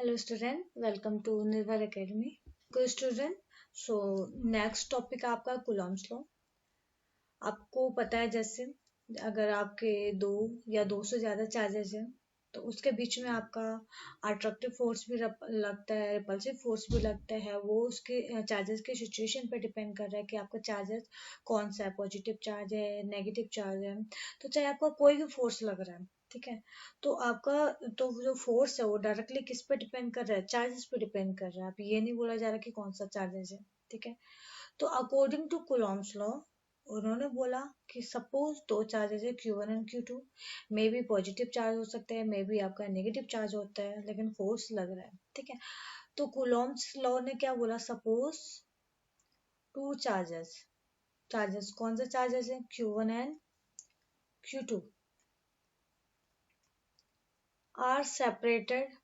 Hello student, welcome to Nirval Academy. Good student, so next topic आपका Coulomb's law. आपको पता है जैसे अगर आपके दो या दो से ज्यादा चार्जेस हैं तो उसके बीच में आपका अट्रैक्टिव फोर्स भी लगता है, रिपल्सिव फोर्स भी लगता है। वो उसके चार्जेस के सिचुएशन पर डिपेंड कर रहा है कि आपका चार्जेस कौन सा है, पॉजिटिव चार्ज है, नेगेटिव चार्ज है। तो चाहे आपका कोई भी फोर्स लग रहा है, ठीक है, तो आपका तो जो फोर्स है वो डायरेक्टली किस पे डिपेंड कर रहा है, चार्जेस पे डिपेंड कर रहा है। आप ये नहीं बोला जा रहा कि कौन सा चार्जेस है, ठीक है। तो अकॉर्डिंग टू कुलॉम्स लॉ उन्होंने बोला कि सपोज दो चार्जेस है Q1 and Q2, may be positive charge हो सकता है, मे बी आपका नेगेटिव चार्ज होता है, लेकिन फोर्स लग रहा है, ठीक है। तो कुलॉम्स लॉ ने क्या बोला, सपोज टू चार्जेस, चार्जेस कौन से चार्जेस है, Q1 and Q2 are separated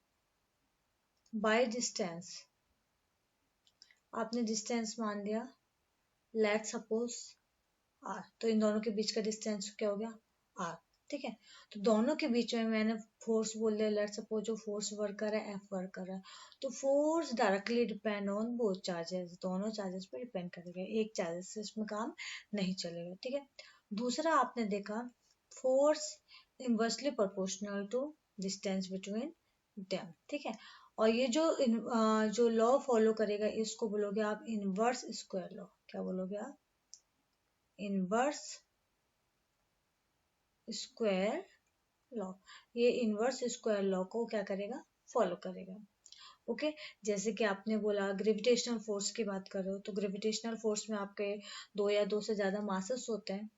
by distance. आपने डिस्टेंस मान लिया, लेट सपोज आर, तो इन दोनों के बीच का डिस्टेंस क्या हो गया, आर, ठीक है। तो दोनों के बीच में मैंने फोर्स बोल दिया, लेट सपोज जो फोर्स वर्क कर रहा है एफ वर्क कर रहा है, तो force directly depend on both charges, दोनों चार्जेस पे डिपेंड करेगा, एक चार्जेस से इसमें काम नहीं चलेगा, ठीक है। दूसरा आपने देखा, force inversely proportional to distance between them, ठीक है। और ये जो लॉ फॉलो करेगा इसको बोलोगे आप इनवर्स स्क्वायर लॉ। क्या बोलोगे आप, इनवर्स स्क्वायर लॉ। ये इनवर्स स्क्वायर लॉ को क्या करेगा, फॉलो करेगा। ओके, जैसे कि आपने बोला ग्रेविटेशनल फोर्स की बात कर रहे हो, तो ग्रेविटेशनल फोर्स में आपके दो या दो से ज्यादा मासेस होते हैं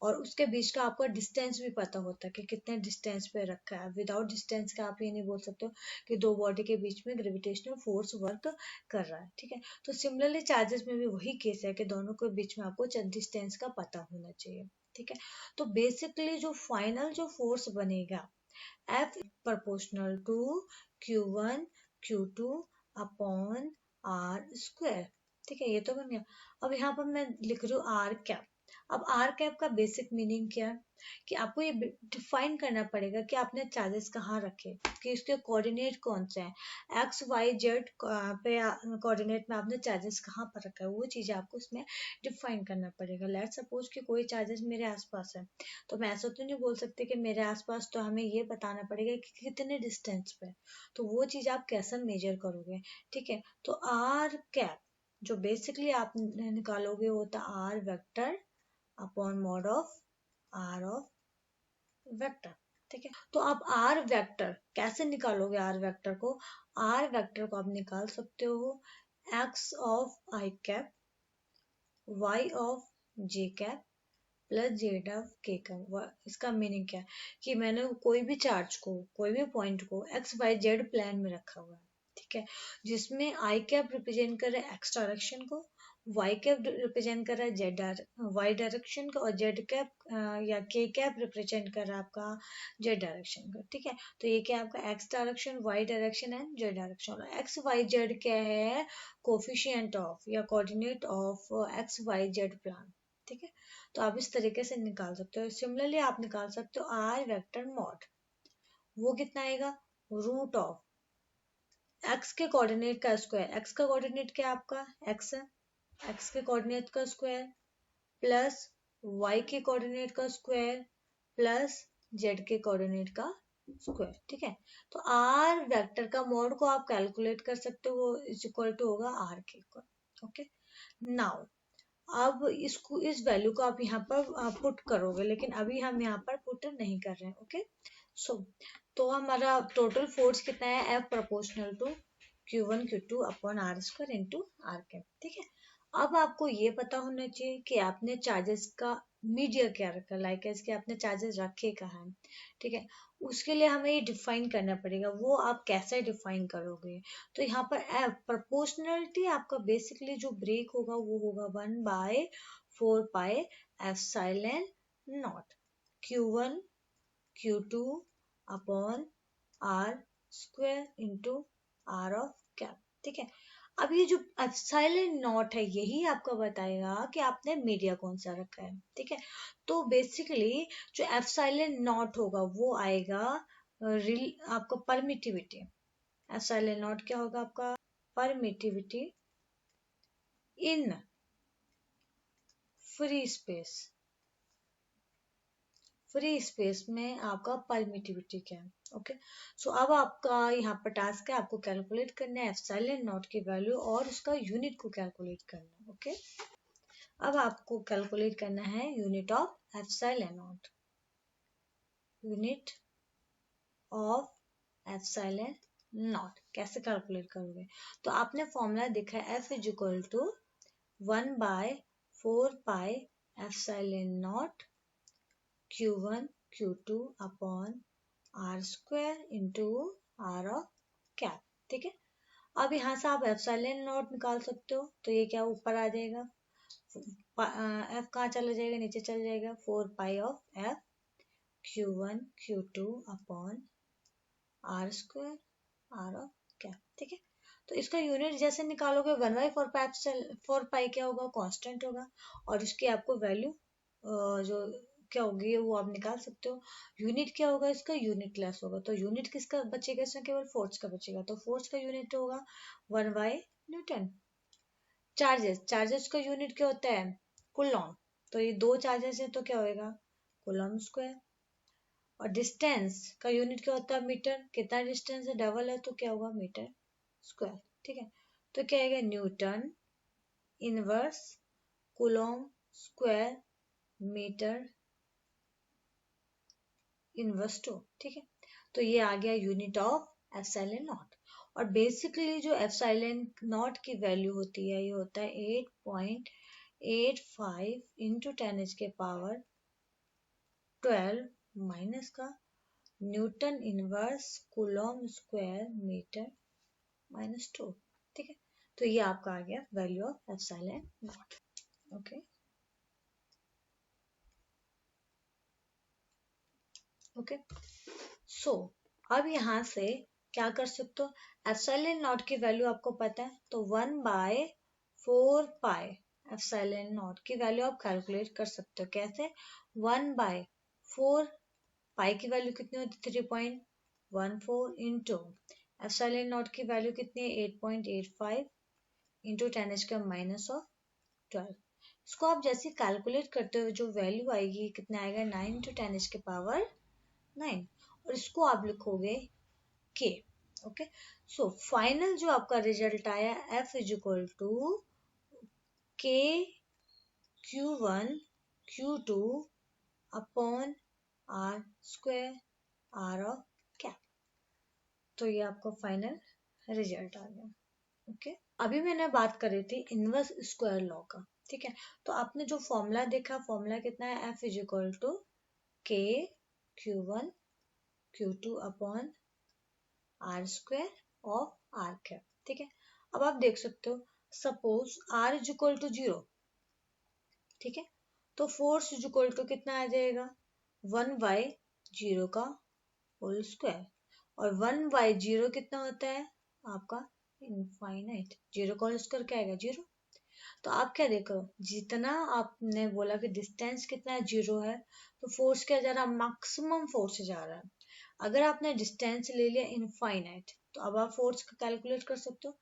और उसके बीच का आपका डिस्टेंस भी पता होता है कि कितने डिस्टेंस पे रखा है। विदाउट डिस्टेंस का आप ये नहीं बोल सकते हो कि दो बॉडी के बीच में ग्रेविटेशनल फोर्स वर्क कर रहा है, ठीक है। तो सिमिलरली चार्जेस में भी वही केस है कि दोनों के बीच में आपको डिस्टेंस का पता होना चाहिए, ठीक है। तो बेसिकली जो फाइनल जो फोर्स बनेगा F proportional to Q1 Q2 upon R square, ठीक है, ये तो बन गया। अब यहाँ पर मैं लिख रही हूँ आर कैप। अब आर कैप का बेसिक मीनिंग क्या है कि आपको ये डिफाइन करना पड़ेगा कि आपने चार्जेस कहाँ रखे, कि इसके कोऑर्डिनेट कौन से हैं, एक्स वाई जेड पे कोऑर्डिनेट में आपने चार्जेस कहाँ पर रखा है, वो चीज़ें आपको इसमें डिफाइन करना पड़ेगा। लेट सपोज कि कोई चार्जेस मेरे आसपास है, तो मैं ऐसा तो नहीं बोल सकती कि मेरे आसपास, तो हमें ये बताना पड़ेगा कि कितने डिस्टेंस पे, तो वो चीज आप कैसे मेजर करोगे, ठीक है। तो आर कैप जो बेसिकली आप निकालोगे वो होता R vector upon mod of R of vector, ठीक है। तो आप आर वेक्टर कैसे निकालोगे, आर वेक्टर को, आर वेक्टर को आप निकाल सकते हो X of I cap, Y of J cap plus Z of K का। इसका मीनिंग क्या है कि मैंने कोई भी चार्ज को, कोई भी पॉइंट को एक्स वाई जेड प्लेन में रखा हुआ है, ठीक है, जिसमें आई कैप रिप्रेजेंट कर रहा है एक्स डायरेक्शन को, वाई कैप रिप्रेजेंट कर रहा है जेड वाई डायरेक्शन को, और जेड कैप या के कैप रिप्रेजेंट कर रहा है आपका जेड डायरेक्शन को, ठीक है। तो ये क्या है आपका X direction, Y direction and Z direction. X Y Z क्या है, कोफिशिएंट ऑफ या coordinate of X Y Z plan, ठीक है। तो आप इस तरीके से निकाल सकते हो। सिमिलरली आप निकाल सकते हो आर वेक्टर मॉड, वो कितना आएगा, रूट ऑफ एक्स के कोऑर्डिनेट का स्क्वायर, एक्स का कोऑर्डिनेट क्या है आपका एक्स है, एक्स के कोऑर्डिनेट का स्क्वायर प्लस वाई के कोऑर्डिनेट का स्क्वायर प्लस जेड के कोऑर्डिनेट का स्क्वायर, ठीक है। तो आर वेक्टर का मॉड को आप कैलकुलेट कर सकते हो, वो इज इक्वल टू होगा आर के इक्वल, ओके। नाउ अब इसको, इस वैल्यू को आप यहाँ पर पुट करोगे, लेकिन अभी हम यहाँ पर पुट नहीं कर रहे हैं, ओके। सो तो हमारा टोटल फोर्स कितना है, F proportional to Q1 Q2 upon R square into R cap, ठीक है। अब आपको ये पता होना चाहिए कि आपने चार्जेस का मीडिया क्या रखा, लाइक इसके आपने चार्जेस रखे कहाँ हैं, ठीक है। उसके लिए हमें ये डिफाइन करना पड़ेगा, वो आप कैसे डिफाइन करोगे। तो यहाँ पर एफ प्रोपोर्शनलिटी आपका बेसिकली जो ब्रेक होगा वो होगा 1/4 pi epsilon naught Q1 Q2 upon R square into R of cap, ठीक है। अब ये जो एप्सिलॉन नॉट है यही आपको बताएगा कि आपने मीडिया कौन सा रखा है, ठीक है। तो बेसिकली जो एप्सिलॉन नॉट होगा वो आएगा आपको परमिटिविटी, एप्सिलॉन नॉट क्या होगा आपका? Permittivity in free space. Free space में आपका परमिटिविटी क्या है? ओके, सो अब आपका यहाँ पर टास्क है, आपको कैलकुलेट करना है एप्सिलॉन नॉट की वैल्यू और उसका यूनिट को कैलकुलेट करना है। ओके, अब आपको कैलकुलेट करना है unit of epsilon naught. Unit of epsilon naught कैसे कैलकुलेट करोगे? तो आपने फॉर्मूला देखा है F is equal to 1/4 pi epsilon naught Q1 Q2 upon R square into R of cap. ठीक है, अब यहाँ से आप एप्सिलॉन नॉट निकाल सकते हो, तो ये क्या ऊपर आ जाएगा, एफ कहाँ चला जाएगा, नीचे चला जाएगा, 4 pi of F Q1 Q2 upon R square R of cap. ठीक है, तो इसका यूनिट जैसे निकालोगे 1/4 पाई क्या होगा, कांस्टेंट होगा, और इसकी आपको वैल्यू जो क्या होगी वो आप निकाल सकते हो। यूनिट क्या होगा इसका, यूनिट लेस होगा, तो यूनिट किसका बचेगा इसमें, केवल फोर्स का बचेगा, तो फोर्स का यूनिट होगा 1/न्यूटन। चार्जेस का यूनिट क्या होता है, कूलॉम, तो ये दो चार्जेस है तो क्या होएगा, कूलॉम स्क्वायर। और डिस्टेंस का यूनिट क्या होता है, मीटर, कितना डिस्टेंस है, डबल है, तो क्या होगा, मीटर स्क्वायर। ठीक है, तो क्या आएगा, Newton inverse coulomb square metre inverse 2। ठीक है, तो ये आ गया यूनिट ऑफ एप्सिलॉन नॉट। और बेसिकली जो एप्सिलॉन नॉट की वैल्यू होती है, ये होता है 8.85 इंटू 10⁻12 माइनस का Newton inverse coulomb square metre -2। ठीक है, तो ये आपका आ गया value of epsilon naught. Okay okay, so अब यहाँ से क्या कर सकते हो, एप्सिलॉन नॉट की वैल्यू आपको पता है, तो 1/4 पाई एप्सिलॉन नॉट की वैल्यू आप कैलकुलेट कर सकते हो। कैसे, 1/4 पाई की वैल्यू कितनी होती है, 3.14 इंटू एप्सिलॉन नॉट की वैल्यू कितनी है, 8.85 इंटू 10⁻12। इसको आप जैसे कैलकुलेट करते हो जो वैल्यू आएगी, कितना आएगा, 9 इंटू 10⁻9, और इसको आप लिखोगे के। ओके, सो फाइनल जो आपका रिजल्ट आया, F is equal to K Q1 Q2 upon R square R of cap. तो ये आपका फाइनल रिजल्ट आ गया। ओके, अभी मैंने बात करी थी इनवर्स स्क्वायर लॉ का। ठीक है, तो आपने जो फॉर्मूला देखा, फॉर्मूला कितना है, F is equal to K Q1 Q2 upon R square of R cap. ठीक है, अब आप देख सकते हो, suppose R is equal to 0। ठीक है, तो फोर्स इज इक्वल टू कितना आ जाएगा, 1/0 का होल स्क्वायर, और 1/0 कितना होता है आपका, इनफाइनाइट। 0 का होल स्क्वायर क्या आएगा, 0। तो आप क्या देखो, जितना आपने बोला कि डिस्टेंस कितना है, 0 है, तो फोर्स क्या जा रहा है, मैक्सिमम फोर्स जा रहा है। अगर आपने डिस्टेंस ले लिया इनफाइनाइट, तो अब आप फोर्स का कैलकुलेट कर सकते हो।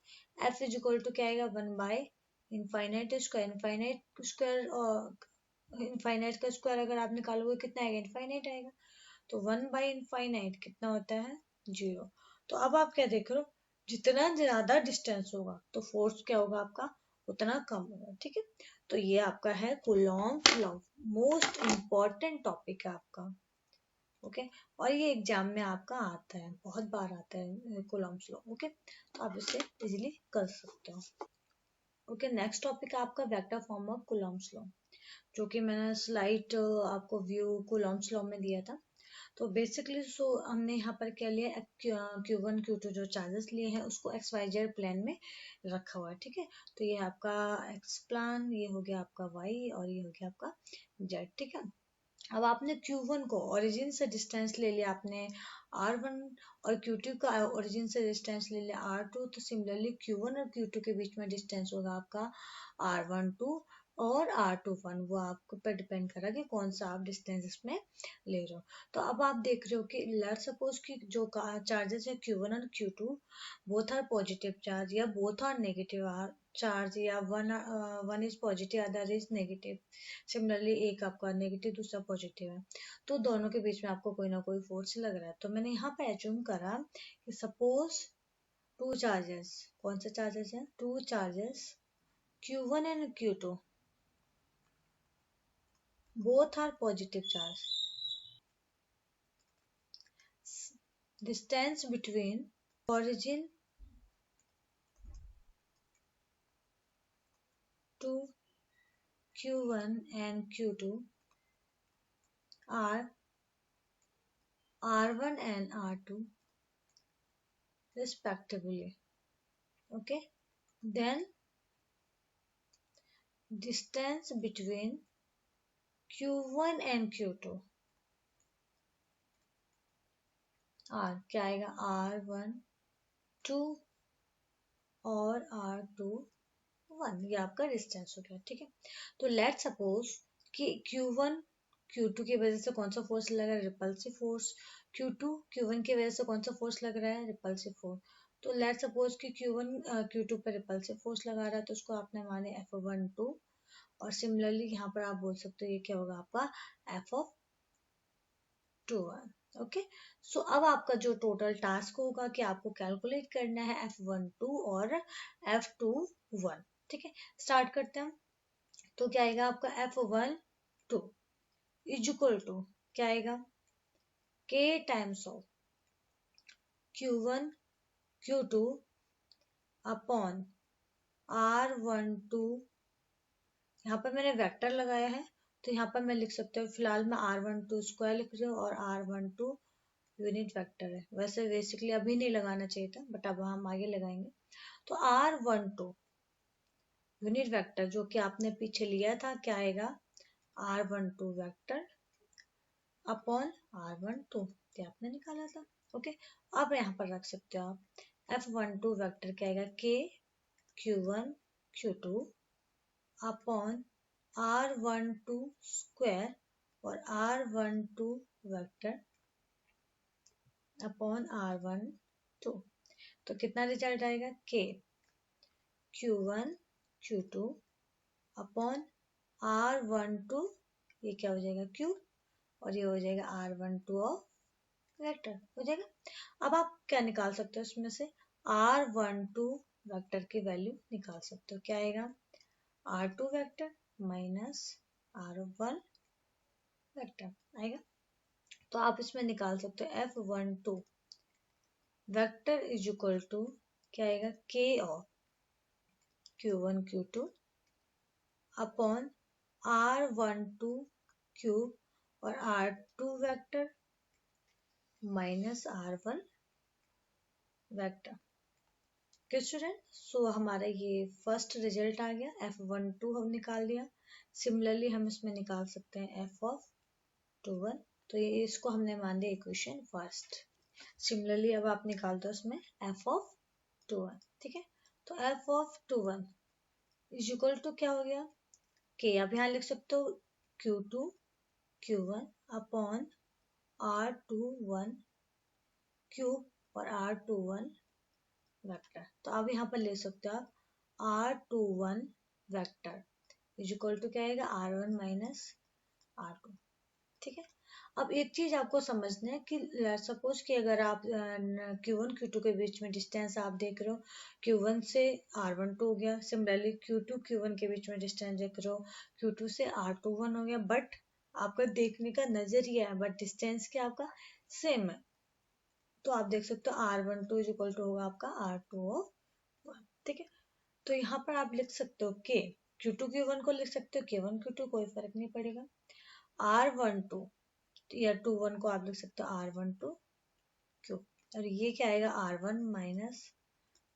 F इज इक्वल टू क्या आएगा, 1/इनफाइनाइट स्क्वायर। इनफाइनाइट स्क्वायर, इनफाइनाइट का स्क्वायर अगर आप निकालोगे कितना आएगा, इनफाइनाइट आएगा, तो 1/इनफाइनाइट कितना होता है, 0। तो अब आप क्या देख रहे हो, जितना ज्यादा डिस्टेंस होगा तो फोर्स क्या होगा आपका, उतना कम होगा। ठीक है, तो ये आपका है Coulomb law, most important topic है आपका। ओके, और ये एग्जाम में आपका आता है, बहुत बार आता है कूलॉम्स लॉ। ओके, तो आप इसे इजीली कर सकते हो। ओके, नेक्स्ट टॉपिक है आपका vector form of Coulomb's law, जो कि मैंने स्लाइड आपको व्यू कूलॉम्स लॉ में दिया था। तो बेसिकली हमने यहाँ पर क्या लिया, Q1 Q2 जो चार्जेस लिए हैं उसको XYZ प्लेन में रखा हुआ है। ठीक है, तो ये आपका एक्स प्लान, ये हो गया आपका Y, और ये हो गया आपका Z। ठीक है, अब आपने Q1 को ओरिजिन से डिस्टेंस ले लिया आपने R1, और Q2 का ओरिजिन से डिस्टेंस ले लिया R2, तो सिमिलरली Q1 और Q2 के बीच में डिस्टेंस होगा आपका R12, और R21, वो आपके ऊपर डिपेंड करा कि कौन सा आप डिस्टेंस इसमें ले रहे हो। तो अब आप देख रहे हो कि लेट्स सपोज कि जो चार्जेस है Q1 और Q2 both are positive charge या बोथ आर नेगेटिव चार्ज, या one is positive other is negative, similarly एक आपका नेगेटिव दूसरा पॉजिटिव है, तो दोनों के बीच में आपको कोई ना कोई फोर्स लग रहा है। तो मैंने यहाँ पे एज्यूम करा कि सपोज टू चार्जेस, कौन से चार्जेस हैं, two charges Q1 and Q2 both are positive charge. Distance between origin to Q1 and Q2 are R1 and R2 respectively. Okay. Then distance between Q1 and Q2 R क्या आएगा, R1 2 और R2 1, ये आपका distance हो गया। ठीक है, तो लेट सपोज कि Q1 Q2 की वजह से कौन सा फोर्स लग रहा है, रिपल्सिव फोर्स। Q2 Q1 की वजह से कौन सा फोर्स लग रहा है, रिपल्सिव फोर्स। तो लेट सपोज कि Q1 Q2 पर रिपल्सिव फोर्स लगा रहा है, तो उसको आपने माने F12, और सिमिलरली यहाँ पर आप बोल सकते हो ये क्या होगा आपका F21। ओके, सो अब आपका जो टोटल टास्क होगा कि आपको कैलकुलेट करना है F12 और F21। ठीक है, स्टार्ट करते हैं। तो क्या आएगा आपका F12 इज इक्वल टू क्या आएगा, K times of Q1 Q2 upon R12। यहाँ पर मैंने वेक्टर लगाया है, तो यहाँ पर मैं लिख सकती हूँ, फिलहाल मैं R12 स्क्वायर लिख रही हूँ और R12 यूनिट वेक्टर है। वैसे बेसिकली अभी नहीं लगाना चाहिए था, बट अब हम आगे लगाएंगे। तो R12 यूनिट वेक्टर जो कि आपने पीछे लिया था क्या आएगा, R12 वेक्टर अपॉन R12, ये आपने निकाला था। ओके, अब यहाँ पर रख सकते हो आप F12 वेक्टर क्या आएगा, K Q1 Q2 upon R12 square और R12 वेक्टर अपॉन R12। तो कितना रिजल्ट आएगा, K Q1 Q2 upon R12, ये क्या हो जाएगा Q, और ये हो जाएगा R12 ऑफ वेक्टर हो जाएगा। अब आप क्या निकाल सकते हो इसमें से, R12 वेक्टर की वैल्यू निकाल सकते हो, क्या आएगा R2 vector minus R1 vector आएगा। तो आप इसमें निकाल सकते हो F12 vector is equal to क्या आएगा, K of Q1 Q2 upon R12 cube और R2 vector minus R1 vector. Okay student, so हमारा ये फर्स्ट रिजल्ट आ गया, F12 हम निकाल लिया। सिमिलरली हम इसमें निकाल सकते हैं F21, तो ये इसको हमने मान दिया इक्वेशन फर्स्ट। सिमिलरली अब आप निकाल दो इसमें F21। ठीक है, तो F21 इज इक्वल टू क्या हो गया, K आप यहाँ लिख सकते हो Q2 Q1 upon R21 cube और R21 वेक्टर। तो आप यहाँ पर ले सकते हो आप R21 vector is equal to क्या आएगा, R1 माइनस R2। ठीक है, अब एक चीज आपको समझना है कि सपोज कि अगर आप Q1 Q2 के बीच में डिस्टेंस आप देख रहे हो, Q1 से R12 हो गया, सिमिलरली Q2 Q1 के बीच में डिस्टेंस देख रहे हो, Q2 से R21 हो गया, बट आपका देखने का नजरिया है, बट डिस्टेंस क्या आपका सेम है। तो आप देख सकते हो R12 इज इक्वल टू होगा आपका R2O1। ठीक है, तो यहाँ पर आप लिख सकते हो K Q2 Q1 को लिख सकते हो K1 Q2, कोई फर्क नहीं पड़ेगा। R12 या 21 को आप लिख सकते हो R12 क्यूब, और ये क्या आएगा R1 माइनस,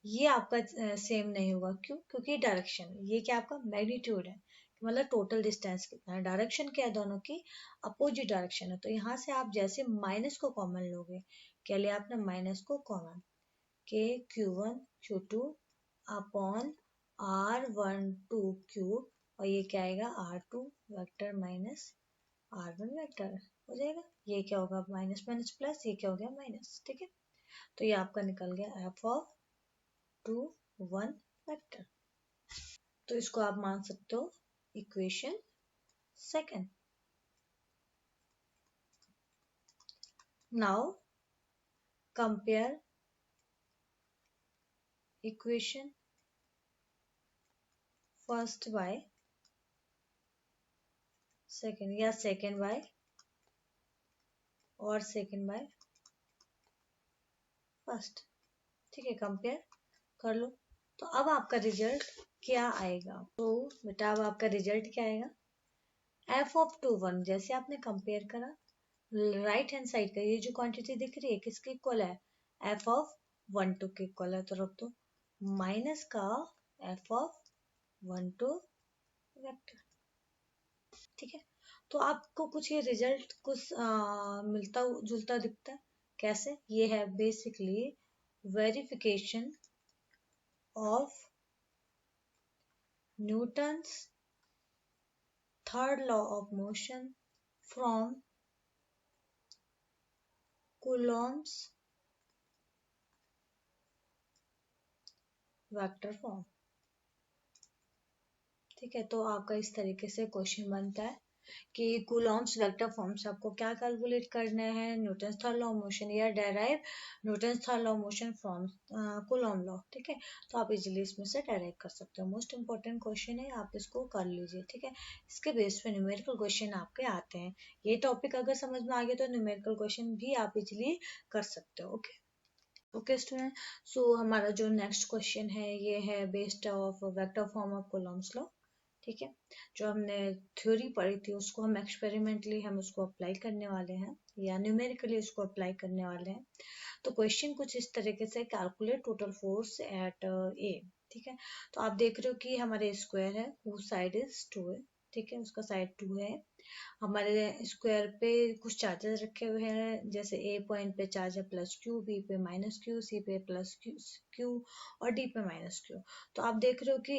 ये आपका सेम नहीं होगा, क्यों, क्योंकि डायरेक्शन, ये क्या आपका मैग्नीट्यूड है, मतलब टोटल डिस्टेंस कितना है, डायरेक्शन क्या है, दोनों की अपोजिट डायरेक्शन है। तो यहाँ से आप जैसे माइनस को कॉमन लोगे, क्या लिया आपने माइनस को कॉमन, के Q1 Q2 upon R12 cube और ये क्या आएगा R2 vector minus R1 vector हो जाएगा। ये क्या होगा माइनस माइनस प्लस, ये क्या हो गया माइनस। ठीक है, तो ये आपका निकल गया f(2 1) वेक्टर। तो इसको आप मान सकते हो equation second. Now compare equation first by second या सेकंड बाय और सेकंड बाय फर्स्ट। ठीक है, कंपेयर कर लो। तो अब आपका रिजल्ट क्या आएगा? तो बेटा अब आपका रिजल्ट क्या आएगा? f(2 1) जैसे आपने कंपेयर करा, राइट हैंड साइड का ये जो क्वांटिटी दिख रही है किसके इक्वल है? f(1 2) के इक्वल है, तो रख दो माइनस का f(1 2) वेक्टर। ठीक है, तो आपको कुछ ये रिजल्ट कुछ मिलता जुलता दिखता है। कैसे? ये है basically verification of Newton's third law of motion from Coulomb's vector form. ठीक है, तो आपका इस तरीके से क्वेश्चन बनता है कि कूलॉम्स वेक्टर फॉर्म से आपको क्या कैलकुलेट करना है, Newton's third law of motion या derive Newton's third law of motion from coulomb law. ठीक है, तो आप इजीली इसमें से डेराइव कर सकते हो। मोस्ट इंपॉर्टेंट क्वेश्चन है, आप इसको कर लीजिए। ठीक है, इसके बेस पे न्यूमेरिकल क्वेश्चन आपके आते हैं। ये टॉपिक अगर समझ में आ गया तो न्यूमेरिकल क्वेश्चन भी आप इजीली कर सकते हो। ओके ओके स्टूडेंट, सो हमारा जो नेक्स्ट क्वेश्चन है ये है based of vector form of Coulomb's law. ठीक है, जो हमने थ्योरी पढ़ी थी उसको हम एक्सपेरिमेंटली हम उसको अप्लाई करने वाले हैं या न्यूमेरिकली उसको अप्लाई करने वाले हैं। तो क्वेश्चन कुछ इस तरीके से, कैलकुलेट टोटल फोर्स एट ए। ठीक है, तो आप देख रहे हो कि हमारे स्क्वायर है, वो साइड इज 2 है। ठीक है, उसका साइड 2 है। हमारे स्क्वायर पे कुछ चार्जेस रखे हुए हैं, जैसे ए पॉइंट पे चार्ज है +q, बी पे -q, सी पे +q और डी पे -q। तो आप देख रहे हो कि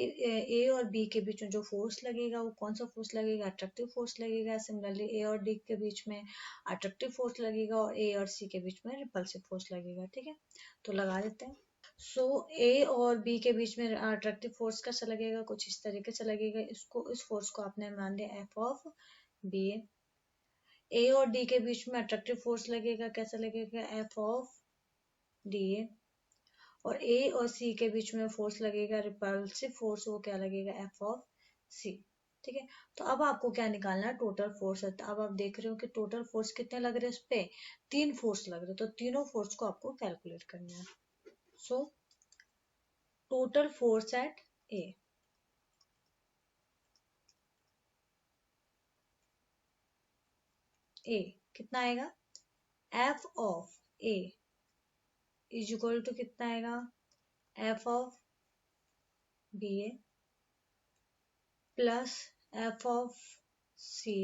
ए और बी के बीच में जो फोर्स लगेगा वो कौन सा फोर्स लगेगा? अट्रैक्टिव फोर्स लगेगा। सिमिलरली ए और डी के बीच में अट्रैक्टिव फोर्स लगेगा और ए और सी के बीच में रिपल्सिव फोर्स लगेगा। ठीक है, तो लगा देते हैं। सो ए और बी के बीच में अट्रैक्टिव फोर्स कैसा लगेगा? कुछ इस तरीके से लगेगा। इस फोर्स को आपने मान लिया एफ ऑफ बी। ए और डी के बीच में अट्रैक्टिव फोर्स लगेगा, कैसा लगेगा? F of D A. और ए और सी के बीच में फोर्स लगेगा, रिपल्सिव फोर्स, वो क्या लगेगा? एफ ऑफ सी। ठीक है, तो अब आपको क्या निकालना है? टोटल फोर्स है। तो अब आप देख रहे हो कि टोटल फोर्स कितने लग रहे हैं? इस पे 3 फोर्स लग रहे हैं, तो तीनों फोर्स को आपको कैलकुलेट करना है। So total force at A, A कितना आएगा? F of A is equal to कितना आएगा? F of B A plus F of C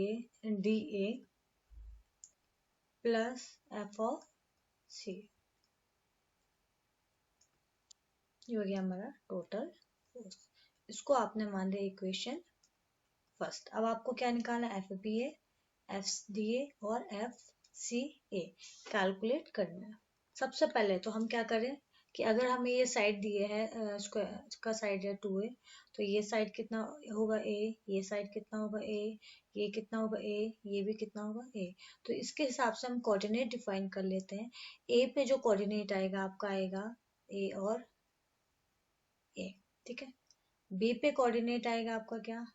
A D A plus F of C. ये हो गया हमारा टोटल फोर्स। इसको आपने मान लिया इक्वेशन फर्स्ट। अब आपको क्या निकालना है? F B A, F D A और एफ सी ए कैलकुलेट करना है। सबसे पहले तो हम क्या करें कि अगर हमें ये साइड दिए है, इसका साइड है 2a, तो ये साइड कितना होगा? a, ये साइड कितना होगा? a, ये कितना होगा? a, ये भी कितना होगा? a। तो इसके हिसाब से हम कोऑर्डिनेट डिफाइन कर लेते हैं। a पे जो कोऑर्डिनेट आएगा आपका आएगा a और a। ठीक है, b पे कोऑर्डिनेट आएगा आपका क्या?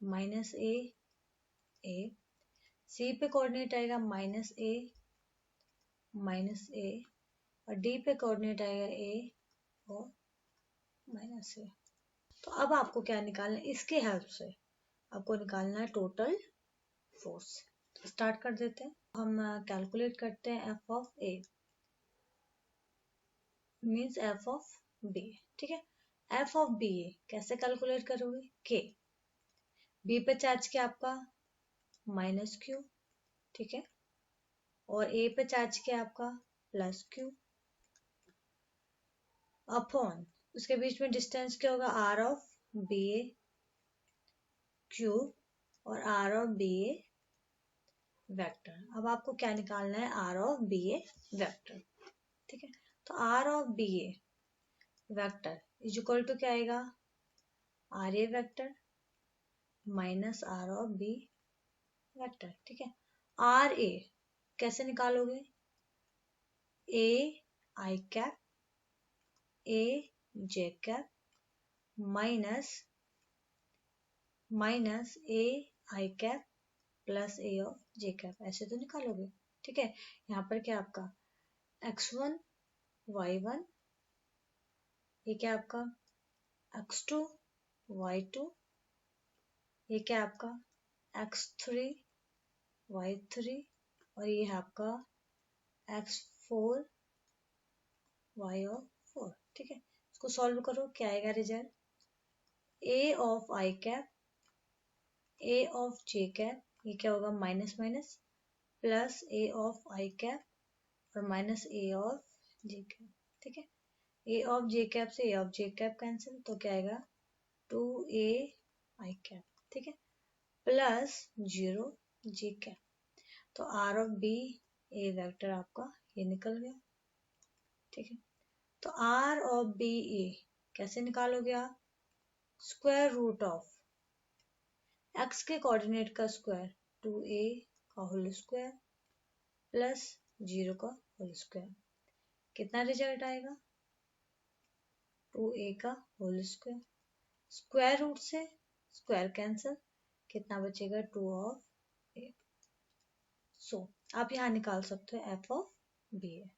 -a a। c पे कोऑर्डिनेट आएगा -a -a। और डी पे कोऑर्डिनेट आएगा ए और -a। तो अब आपको क्या निकालना है? इसके हेल्प से आपको निकालना है टोटल फोर्स। तो स्टार्ट कर देते हैं। हम कैलकुलेट करते हैं F of A means F of B. ठीक है, एफ ऑफ बी ए कैसे कैलकुलेट करोगे? के बी पे चार्ज क्या आपका? -q। ठीक है, और ए पे चार्ज क्या आपका? +q अपॉन उसके बीच में डिस्टेंस क्या होगा? R of B A cube और R of B A vector. अब आपको क्या निकालना है, R of B A vector. ठीक है, तो R of B A vector is equal to क्या आएगा, R A vector minus R of B vector. ठीक है, आर ए कैसे निकालोगे, A I cap A J cap minus A I cap plus A of J cap, ऐसे तो निकालोगे। ठीक है, यहाँ पर क्या आपका x1 y1, ये क्या आपका x2 y2, ये क्या आपका x3 y3 और ये है आपका x4 y4। ठीक है, इसको सॉल्व करो, क्या आएगा result, A of I cap A of J cap, ये क्या होगा minus minus plus A of I cap और minus A of J cap. ठीक है, ए ऑफ जे कैप से A of J cap cancel, तो क्या आएगा 2a आई कैप। ठीक है, प्लस 0 जे कैप, तो R of B A vector आपका ये निकल गया। ठीक है, तो आर ऑफ बी ए कैसे निकालोगे आप, स्क्वायर रूट ऑफ एक्स के कोऑर्डिनेट का स्क्वायर 2a का होल स्क्वायर प्लस 0 का होल स्क्वायर, कितना रिजल्ट आएगा 2a का होल स्क्वायर, स्क्वायर रूट से स्क्वायर कैंसिल, कितना बचेगा 2 ऑफ ए। सो आप यहाँ निकाल सकते हो F of B A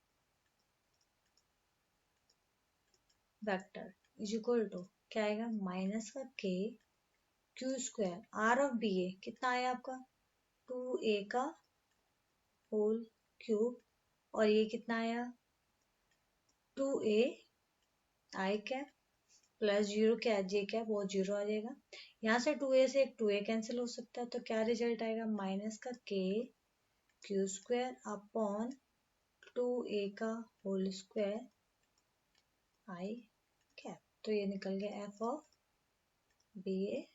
vector is equal to क्या आएगा माइनस का K Q square, R of B A कितना आया आपका 2a का होल क्यूब और ये कितना आया 2a आई कैप प्लस 0 क्या है जे कैप, वो 0 आ जाएगा। यहाँ से 2a से एक 2a कैंसिल हो सकता है, तो क्या रिजल्ट आएगा माइनस का K Q square upon 2a का होल स्क्वायर आई कैप, तो ये निकल गया F of B A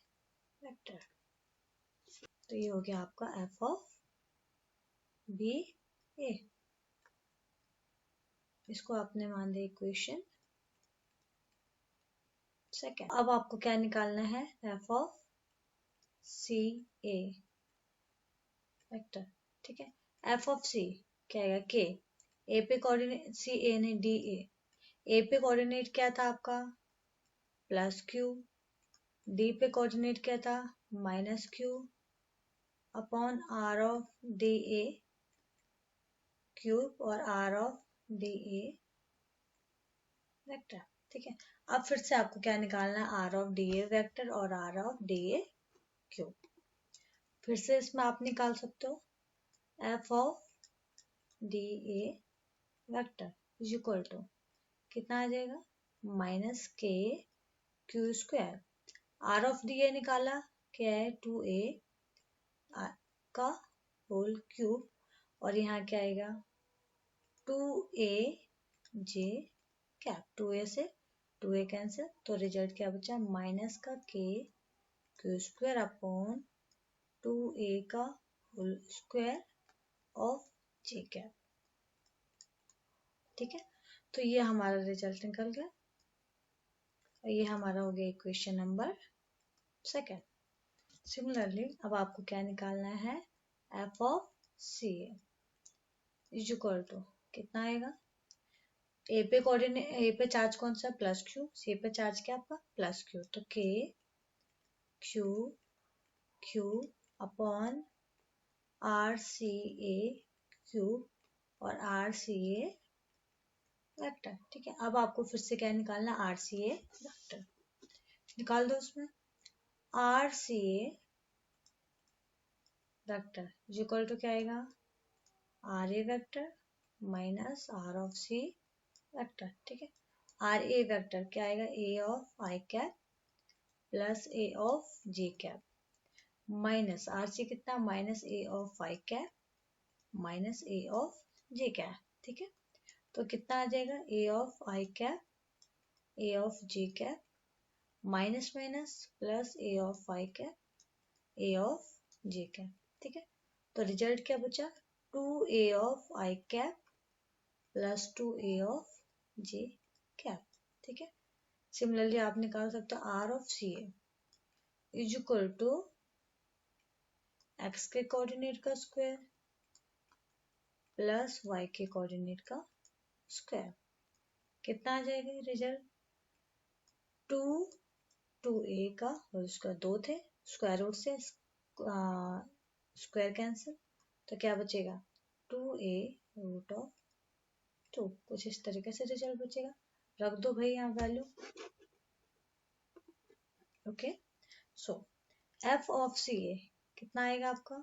vector. तो ये हो गया आपका एफ ऑफ बी ए, इसको आपने मान लिया इक्वेशन सेकेंड। अब आपको क्या निकालना है, F of C A vector. ठीक है, एफ ऑफ सी क्या आएगा के, ए पे कोऑर्डिनेट सी ए ने डी ए पे कोऑर्डिनेट क्या था आपका प्लस क्यू, डी पे कोऑर्डिनेट क्या था minus Q upon R of D A cube और R of D A vector. ठीक है, अब फिर से आपको क्या निकालना है, R of D A vector और R of D A cube. फिर से इसमें आप निकाल सकते हो F of D A vector is equal to कितना आ जाएगा minus K Q square, R of D ए निकाला क्या है 2a का होल क्यूब और यहाँ क्या आएगा 2a जे कैप, 2a से 2a कैंसिल, तो रिजल्ट क्या बचा माइनस का K Q square upon 2a का whole square of J cap. ठीक है, तो ये हमारा रिजल्ट निकल गया और ये हमारा हो गया इक्वेशन नंबर सेकेंड। सिमिलरली अब आपको क्या निकालना है, F of C is equal to कितना आएगा, ए पे कोऑर्डिनेट ए पे चार्ज कौन सा प्लस क्यू, सी पे चार्ज क्या आपका प्लस क्यू, तो K Q Q upon R C A cube और आर सी ए वेक्टर। ठीक है, अब आपको फिर से क्या निकालना, आर सी ए वेक्टर निकाल दो उसमें, R C A vector is equal to क्या आएगा R A vector minus R of C vector. ठीक है, आर ए वेक्टर क्या आएगा A of I cap plus A of J cap minus R C कितना minus A of I cap minus A of J cap. ठीक है, तो कितना आ जाएगा A of I cap A of J cap minus minus plus A of I cap A of J cap. ठीक है, तो रिजल्ट क्या बचा, 2a of I cap plus 2a of J cap. ठीक है, सिमिलरली आप निकाल सकते हो R of C A is equal to X के कोऑर्डिनेट का स्क्वायर प्लस वाई के कोऑर्डिनेट का स्क्वायर। कितना आ जाएगा रिजल्ट, 2 ए का और स्क्वायर, 2 थे, स्क्वायर रूट से स्क्वायर कैंसिल, तो क्या बचेगा 2a रूट ऑफ 2। कुछ इस तरीके से रिजल्ट बचेगा, रख दो भाई यहाँ value. Okay, so F of C A कितना आएगा आपका,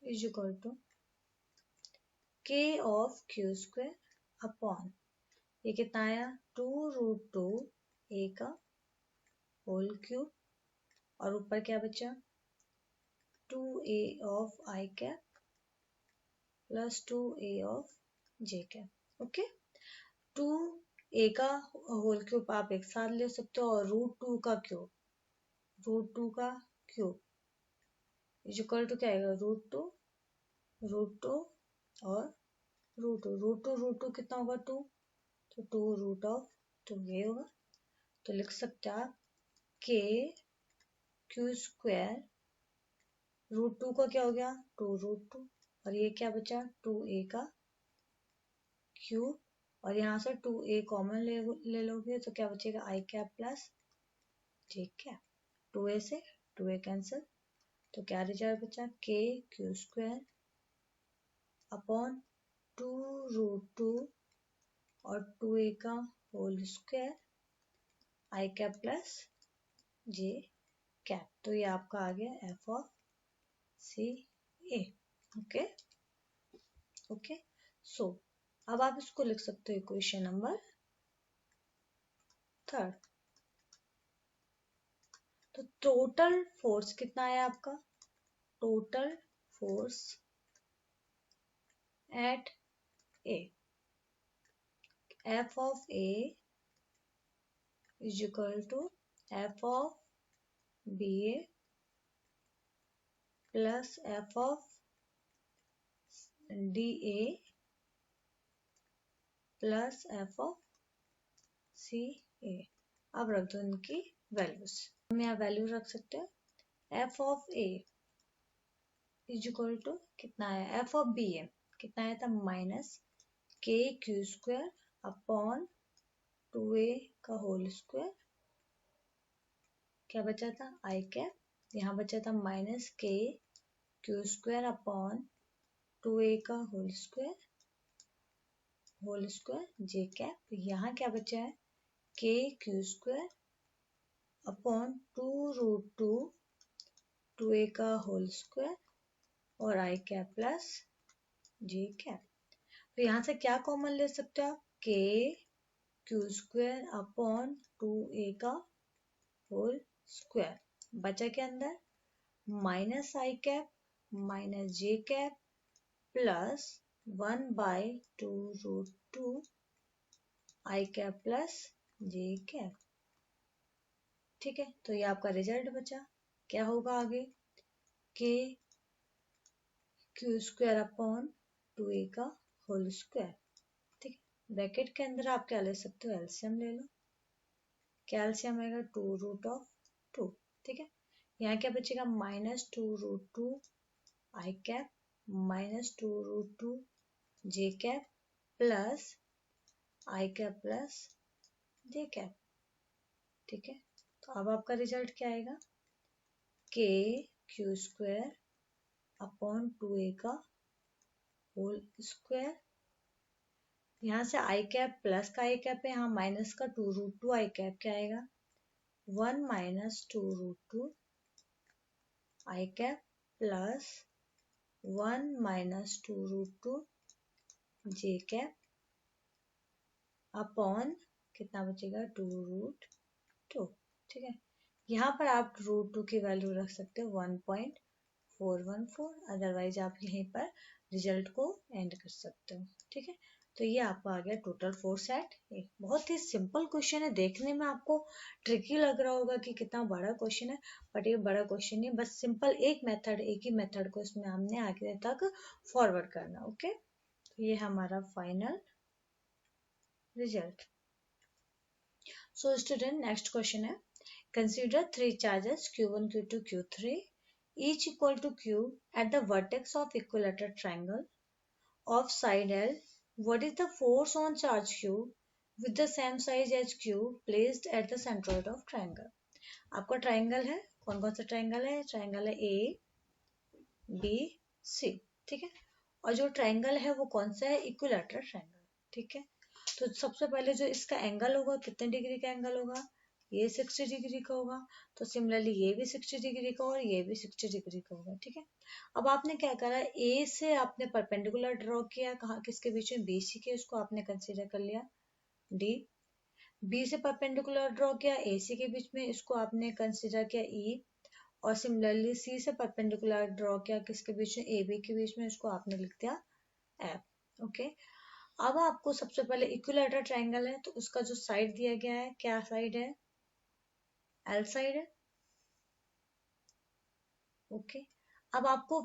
is equal to K of Q square upon, ये कितना आया 2√2 ए का होल क्यूब, और ऊपर क्या बचा 2a of I cap plus 2a of J cap. Okay, 2a का होल क्यूब आप एक साथ ले सकते हो, और √2 का क्यूब, √2 का क्यूब इज इक्वल टू क्या आएगा √2 और √2 कितना होगा 2, तो 2√2 ये होगा। तो लिख सकते हैं आप के क्यू स्क्वायर, √2 का क्या हो गया 2√2, और ये क्या बचा 2a का क्यूब, और यहाँ से 2a कॉमन ले लोगे तो क्या बचेगा आई cap plus J cap, 2a से 2a कैंसिल, तो क्या रिजल्ट बचा के क्यू स्क्वायर अपॉन 2√2 और 2a का whole square I cap plus J cap. तो ये आपका आ गया F of C A. Okay okay, so अब आप इसको लिख सकते हो इक्वेशन नंबर 3। तो टोटल फोर्स कितना है आपका, total force at A, F of A is equal to F of B A plus F of D A plus F of C A. अब रख दो इनकी वैल्यूज, हम यहाँ वैल्यू रख सकते हैं, F of A is equal to कितना है, एफ ऑफ बी ए कितना आया था minus K Q square upon 2a का होल स्क्वायर, क्या बचा था आई कैप, यहाँ बचा था minus K Q square upon 2a का होल स्क्वायर जे कैप, यहाँ क्या बचा है के क्यू स्क्वायर अपॉन 2√2 2a का होल स्क्वायर और आई कैप प्लस जे कैप। तो यहाँ से क्या कॉमन ले सकते हो आप, के क्यू स्क्वायर अपॉन 2a का होल स्क्वायर, बचा के अंदर माइनस आई कैप माइनस जे कैप प्लस 1/2√2 आई कैप प्लस जे कैप। ठीक है, तो ये आपका रिजल्ट बचा, क्या होगा आगे के क्यू स्क्वायर अपॉन 2a का होल स्क्वायर। ठीक है, ब्रैकेट के अंदर आप क्या ले सकते हो, एलसीएम ले लो, क्या एलसीएम आएगा 2√2। ठीक है, यहाँ क्या बचेगा माइनस 2√2 आई कैप माइनस 2√2 जे कैप प्लस आई कैप प्लस जे कैप। ठीक है, तो अब आपका रिजल्ट क्या आएगा K Q square upon 2a का होल स्क्वायर, यहाँ से आई कैप प्लस का आई कैप है, यहाँ माइनस का 2√2 आई कैप क्या आएगा 1 माइनस 2√2 आई कैप प्लस 1 माइनस 2√2 जे कैप अपॉन कितना बचेगा 2√2। ठीक है, यहाँ पर आप √2 की वैल्यू रख सकते हो 1.414, अदरवाइज आप यहीं पर रिजल्ट को एंड कर सकते हो। ठीक है, तो ये आपका आ गया टोटल फोर्स एट ए। बहुत ही सिंपल क्वेश्चन है, देखने में आपको ट्रिकी लग रहा होगा कि कितना बड़ा क्वेश्चन है, बट ये बड़ा क्वेश्चन नहीं, बस सिंपल एक ही मेथड को इसमें हमने आगे तक फॉरवर्ड करना। ओके, तो ये हमारा final result. So student, next question है, consider 3 charges Q1, Q2, Q3 each equal to Q at the vertex of equilateral triangle of side L. What is the force on charge Q with the same size as Q placed at the centroid of triangle? आपका triangle है, कौन कौन सा triangle है? Triangle है A B C, ठीक है। और जो ट्राइंगल है वो कौन सा है? इक्विलैटरल ट्राइंगल, ठीक है। तो सबसे पहले जो इसका एंगल होगा, कितने डिग्री का एंगल होगा? ये 60 डिग्री का होगा। तो सिमिलरली ये भी 60 डिग्री का और ये भी 60 डिग्री का होगा, ठीक है। अब आपने क्या करा, ए से आपने परपेंडिकुलर ड्रॉ किया, कहाँ किसके बीच में? बी सी के, उसको आपने कंसीडर कर लिया डी। बी से परपेंडिकुलर ड्रॉ किया ए सी के बीच में, इसको आपने कंसीडर किया ई। और सिमिलरली सी से परपेंडिकुलर ड्रॉ किया किसके बीच में? ए बी के बीच में, इसको आपने लिख दिया एफ। ओके, अब आपको सबसे पहले इक्विलैटरल ट्रायंगल है तो उसका जो साइड दिया गया है, क्या साइड है? एल साइड है। ओके, अब आपको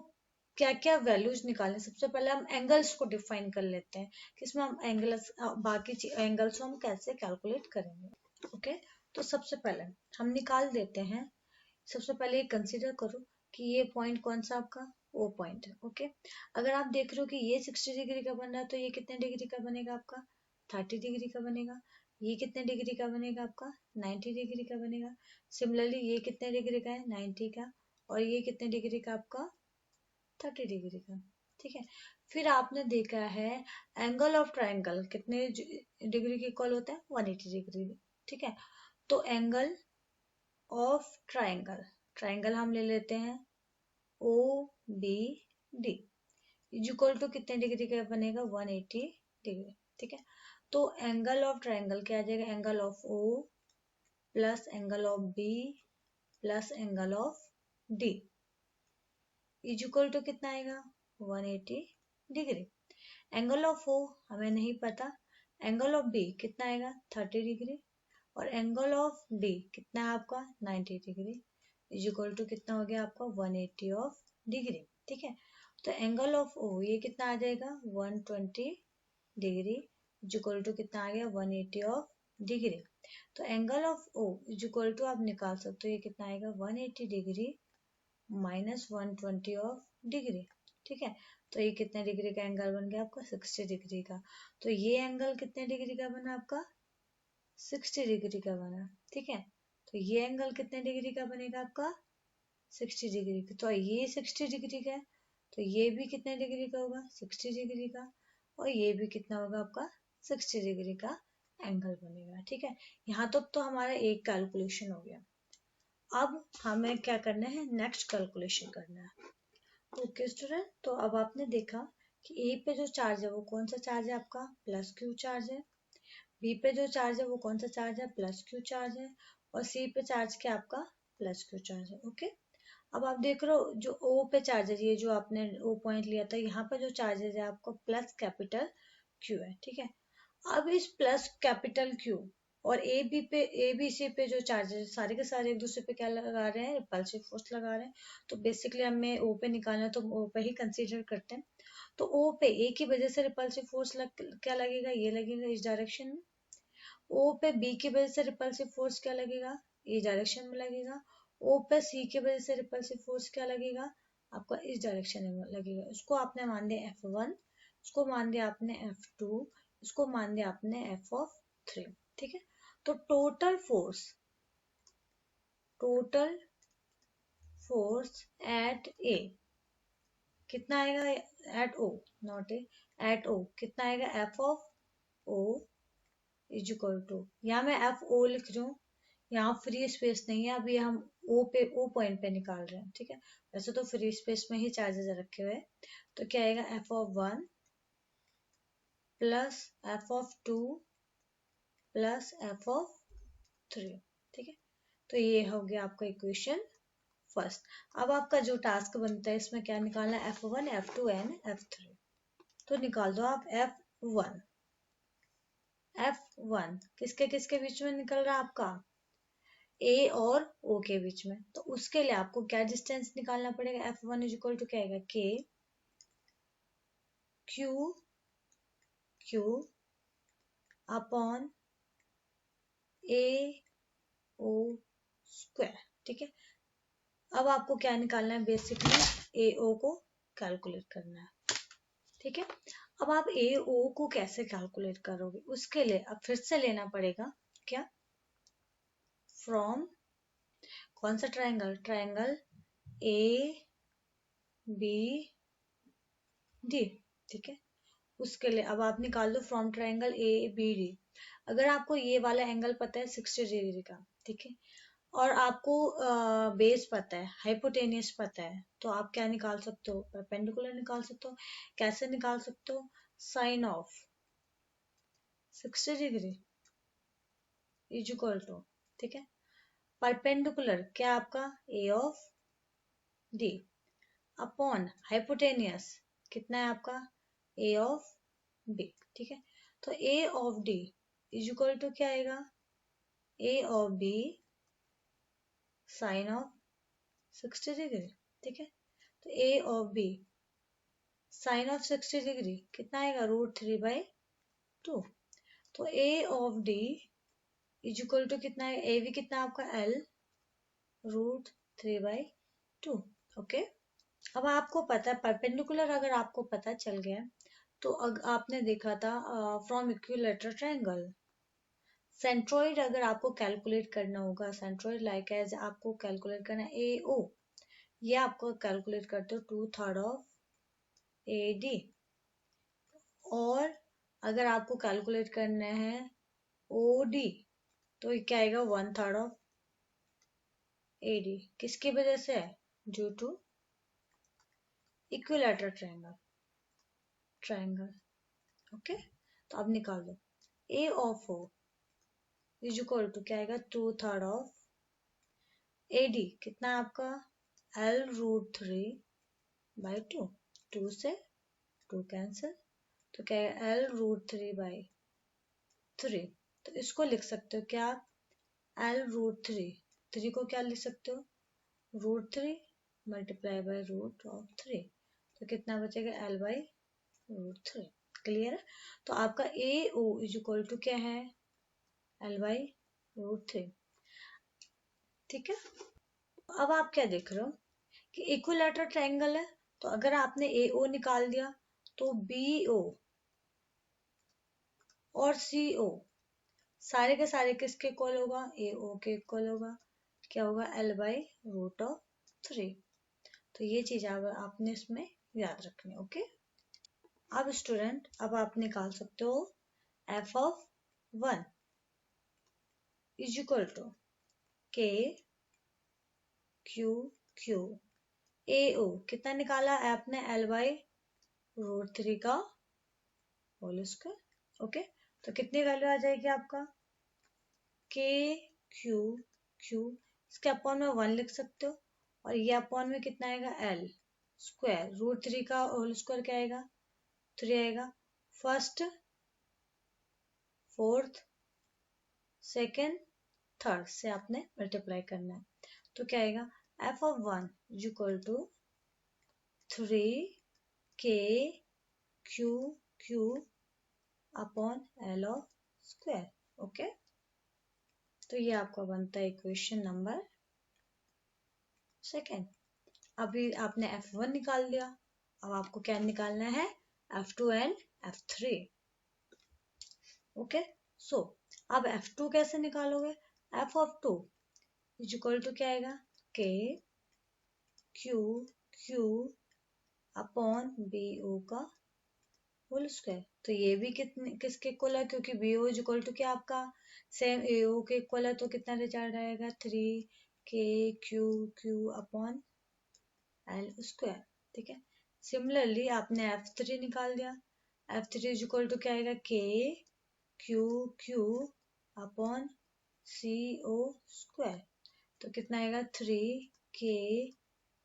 क्या क्या वैल्यूज निकालने, सबसे पहले हम एंगल्स को डिफाइन कर लेते हैं कि इसमें हम एंगल्स, बाकी एंगल्स को हम कैसे कैलकुलेट करेंगे। ओके, तो सबसे पहले हम निकाल देते हैं। सबसे पहले ये कंसीडर करो कि ये पॉइंट कौन सा आपका? ओ पॉइंट है। ओके, अगर आप देख रहे हो कि ये 60 डिग्री का बन रहा है तो ये कितने डिग्री का बनेगा आपका? 30 डिग्री का बनेगा। ये कितने डिग्री का बनेगा आपका? 90 डिग्री का बनेगा। सिमिलरली ये कितने डिग्री का है? 90 का। और ये कितने डिग्री का आपका? 30 डिग्री का, ठीक है। फिर आपने देखा है एंगल ऑफ ट्राइंगल कितने डिग्री के इक्वल होता है? 180 डिग्री, ठीक है। तो एंगल ऑफ ट्राइंगल, ट्राइंगल हम ले लेते हैं O B D, equal to कितने डिग्री का बनेगा? 180 डिग्री, ठीक है। तो एंगल ऑफ ट्राइंगल क्या आ जाएगा? Angle of O plus angle of B plus angle of D equal to कितना आएगा? 180 डिग्री। एंगल ऑफ ओ हमें नहीं पता, एंगल ऑफ बी कितना आएगा? 30 डिग्री। और एंगल ऑफ डी कितना है आपका? 90 डिग्री इक्वल टू कितना हो गया आपका? 180 ऑफ डिग्री, ठीक है। तो एंगल ऑफ ओ ये कितना आ जाएगा? 120 डिग्री इक्वल टू कितना आ गया? 180 ऑफ डिग्री। तो angle of O equal to आप निकाल सकते हो, ये कितना आएगा? 180 डिग्री माइनस 120 ऑफ डिग्री, ठीक है। तो ये कितने डिग्री का एंगल बन गया आपका? 60 डिग्री का। तो ये एंगल कितने डिग्री का बना आपका? 60 डिग्री का बना, ठीक है। तो ये एंगल कितने डिग्री का बनेगा आपका? 60 डिग्री का। तो ये 60 डिग्री का है तो ये भी कितने डिग्री का होगा? 60 डिग्री का। और ये भी कितना होगा आपका? 60 डिग्री का एंगल बनेगा, ठीक है। यहाँ तक तो हमारा एक कैलकुलेशन हो गया। अब हमें क्या करना है? नेक्स्ट कैलकुलेशन करना है। ओके स्टूडेंट, तो अब आपने देखा कि ए पे जो चार्ज है वो कौन सा चार्ज है आपका? प्लस क्यू चार्ज है। बी पे जो चार्ज है वो कौन सा चार्ज है? प्लस क्यू चार्ज है। और सी पे चार्ज क्या आपका? प्लस क्यू चार्ज है। ओके, अब आप देख रहे हो जो ओ पे चार्जेस, ये जो आपने ओ पॉइंट लिया था, यहाँ पे जो चार्जेस है आपको प्लस कैपिटल क्यू है, ठीक है। अब इस प्लस कैपिटल क्यू और ए बी सी पे जो चार्जेस सारे के सारे एक दूसरे पे क्या लगा रहे हैं? रिपल्सिव फोर्स लगा रहे हैं। तो बेसिकली हमें ओ पे निकालना है तो ओ पे ही कंसीडर करते हैं। तो ओ पे ए की वजह से रिपल्सिव फोर्स क्या लगेगा? ये लगेगा इस डायरेक्शन में। ओ पे बी की वजह से रिपल्सिव फोर्स क्या लगेगा? इस डायरेक्शन में लगेगा। ओ पे सी की वजह से रिपल्सिव फोर्स क्या लगेगा? आपका इस डायरेक्शन में लगेगा। उसको आपने मान दिया F1, उसको मान दिया आपने F2, इसको मान दिया आपने F ऑफ 3, ठीक है। तो टोटल फोर्स एट ए कितना आएगा? At O, not A, at O कितना आएगा? F of O is equal to, यहाँ मैं एफ ओ लिख रही हूँ, यहाँ फ्री स्पेस नहीं है, अभी हम ओ पॉइंट पे निकाल रहे हैं, ठीक है। वैसे तो फ्री स्पेस में ही चार्जेस रखे हुए हैं। तो क्या आएगा? F of 1 plus F of 2 plus F of 3, ठीक है। तो ये हो गया आपका इक्वेशन फर्स्ट। अब आपका जो टास्क बनता है इसमें क्या निकालना है? F1 F2 and F3। तो निकाल दो आप F1। F1 किसके किसके बीच में निकल रहा है आपका, ए और ओ के बीच में, तो उसके लिए आपको क्या डिस्टेंस निकालना पड़ेगा, F1 इज इक्वल टू क्या आएगा, के क्यू क्यू अपॉन ए ओ स्क्वायर। ठीक है, अब आपको क्या निकालना है, बेसिकली ए ओ को कैलकुलेट करना है। ठीक है, अब आप ए ओ को कैसे कैलकुलेट करोगे, उसके लिए अब फिर से लेना पड़ेगा क्या, फ्रॉम कौन सा triangle, triangle A B D. ठीक है, उसके लिए अब आप निकाल दो from triangle A B D. अगर आपको ये वाला एंगल पता है 60 डिग्री का, ठीक है, और आपको बेस पता है, हाइपोटेनियस पता है, तो आप क्या निकाल सकते हो, परपेंडिकुलर निकाल सकते हो। कैसे निकाल सकते हो, sine of 60 degree is equal to, ठीक है, परपेंडिकुलर क्या आपका A of D upon hypotenuse कितना है आपका ए ऑफ बी। ठीक है, तो A of D is equal to क्या आएगा, A of B sine of 60 degree. ठीक है, तो A of B sine of 60 degree कितना आएगा, √3/2। तो A of D is equal to कितना है, ए बी कितना आपका एल √3/2। ओके, अब आपको पता है परपेंडिकुलर, अगर आपको पता चल गया तो आपने देखा था फ्रॉम इक्विलेटरल ट्रायंगल, सेंट्रोइड अगर आपको कैलकुलेट करना होगा, सेंट्रोइड लाइक एज आपको कैलकुलेट करना है ए ओ, ये आपको कैलकुलेट करते हो 2/3 ऑफ ए डी, और अगर आपको कैलकुलेट करना है ओ डी तो ये क्या आएगा 1/3 ऑफ ए डी। किसकी वजह से है, due to equilateral triangle, triangle. Okay, तो अब निकाल दो A of O is equal to क्या आएगा, 2/3 ऑफ ए डी कितना है आपका L√3/2, 2 से 2 कैंसिल, तो क्या है L√3/3। तो इसको लिख सकते हो क्या, L√3, 3 को क्या लिख सकते हो, √3 × √3, तो कितना बचेगा L/√3। क्लियर है, तो आपका ए ओ इज इक्वल टू क्या है, L/√3। ठीक है, अब आप क्या देख रहे हो कि इक्विलैटरल ट्रायंगल है, तो अगर आपने ए ओ निकाल दिया तो बी ओ और सी ओ सारे के सारे किसके इक्वल होगा, ए ओ के इक्वल होगा, क्या होगा L/√3। तो ये चीज आपने इसमें याद रखनी, ओके। अब स्टूडेंट, अब आप निकाल सकते हो F(1) इज इक्वल टू के क्यू क्यू ए ओ कितना निकाला आपने, L/√3 का होल स्क्वायर। ओके, तो कितनी वैल्यू आ जाएगी आपका, के क्यू क्यू, इसके अपॉन में 1 लिख सकते हो, और ये अपॉन में कितना आएगा एल स्क्वायर, √3 का होल स्क्वायर क्या आएगा, 3 आएगा। फर्स्ट फोर्थ सेकेंड थर्ड से आपने मल्टीप्लाई करना है, तो क्या आएगा F(1) इज इक्वल टू 3 के Q Q upon L of square. Okay, तो ये आपका बनता है इक्वेशन नंबर सेकेंड। अभी आपने F1 निकाल लिया, अब आपको क्या निकालना है, F2 and F3। Okay, so अब F2 कैसे निकालोगे, F(2) इज इक्वल टू क्या आएगा, K Q Q upon B O का होल स्क्वायर। तो ये भी कितने किसके इक्वल है, क्योंकि B O is equal to क्या आपका सेम ए ओ के इक्वल है, तो कितना रिजल्ट आएगा 3 के Q Q upon L square. ठीक है, सिमिलरली आपने F3 निकाल दिया, F3 इज इक्वल टू क्या आएगा, के क्यू क्यू अपॉन सी ओ स्क्वायर, तो कितना आएगा 3 के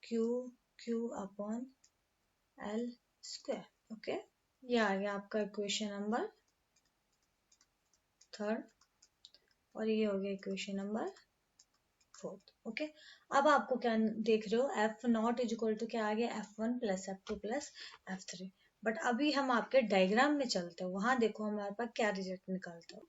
Q Q upon L square. Okay, ये आ गया आपका इक्वेशन नंबर थर्ड, और ये हो गया इक्वेशन नंबर फोर्थ। ओके, अब आपको क्या देख रहे हो, F naught is equal to क्या आ गया, F1 plus F2 plus F3। But अभी हम आपके डायग्राम में चलते हैं, वहां देखो हमारे पास क्या रिजल्ट निकालता है।